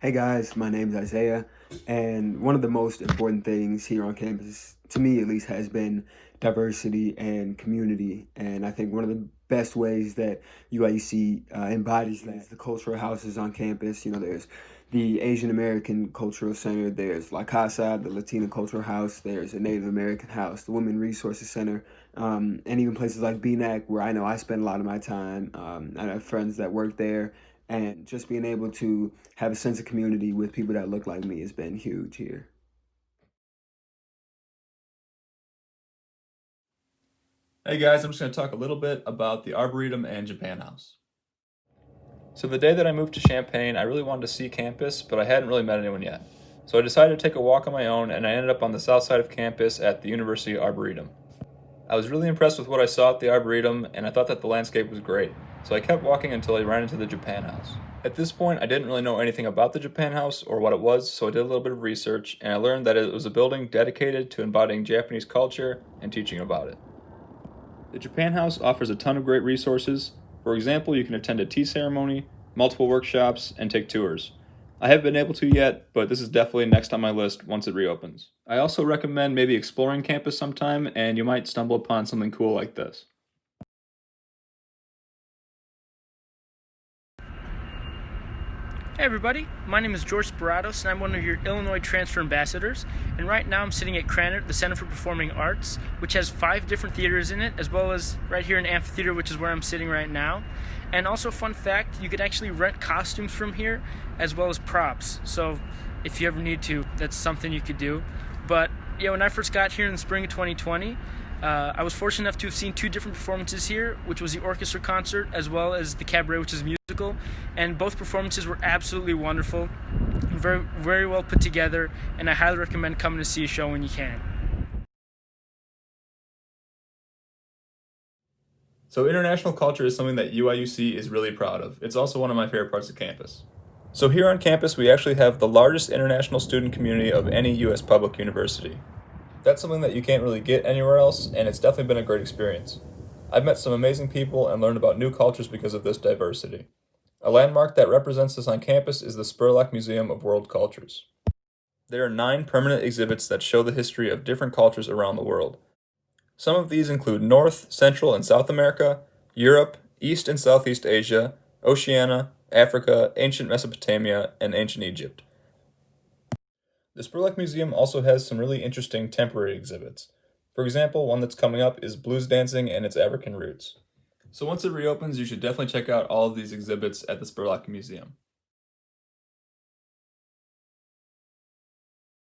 Hey guys, my name's Isaiah, and one of the most important things here on campus, to me at least, has been diversity and community. And I think one of the best ways that UIUC embodies that is the cultural houses on campus. There's the Asian American Cultural Center, there's La Casa, the Latino Cultural House, there's a Native American House, the Women Resources Center, and even places like BNAC, where I know I spend a lot of my time. I have friends that work there, and just being able to have a sense of community with people that look like me has been huge here. Hey guys, I'm just going to talk a little bit about the Arboretum and Japan House. So the day that I moved to Champaign, I really wanted to see campus, but I hadn't really met anyone yet. So I decided to take a walk on my own, and I ended up on the south side of campus at the University Arboretum. I was really impressed with what I saw at the Arboretum, and I thought that the landscape was great, so I kept walking until I ran into the Japan House. At this point, I didn't really know anything about the Japan House or what it was, so I did a little bit of research, and I learned that it was a building dedicated to embodying Japanese culture and teaching about it. The Japan House offers a ton of great resources. For example, you can attend a tea ceremony, multiple workshops, and take tours. I haven't been able to yet, but this is definitely next on my list once it reopens. I also recommend maybe exploring campus sometime, and you might stumble upon something cool like this. Hey everybody, my name is George Speratos and I'm one of your Illinois Transfer Ambassadors, and right now I'm sitting at Cranard, the Center for Performing Arts, which has 5 different theaters in it, as well as right here in Amphitheater, which is where I'm sitting right now. And also, fun fact, you could actually rent costumes from here as well as props, so if you ever need to, that's something you could do. But yeah, when I first got here in the spring of 2020, I was fortunate enough to have seen 2 different performances here, which was the orchestra concert as well as the cabaret, which is musical, and both performances were absolutely wonderful, very, very well put together, and I highly recommend coming to see a show when you can. So international culture is something that UIUC is really proud of. It's also one of my favorite parts of campus. So here on campus, we actually have the largest international student community of any U.S. public university. That's something that you can't really get anywhere else, and it's definitely been a great experience. I've met some amazing people and learned about new cultures because of this diversity. A landmark that represents us on campus is the Spurlock Museum of World Cultures. There are 9 permanent exhibits that show the history of different cultures around the world. Some of these include North, Central, and South America, Europe, East and Southeast Asia, Oceania, Africa, ancient Mesopotamia, and ancient Egypt. The Spurlock Museum also has some really interesting temporary exhibits. For example, one that's coming up is blues dancing and its African roots. So once it reopens, you should definitely check out all of these exhibits at the Spurlock Museum.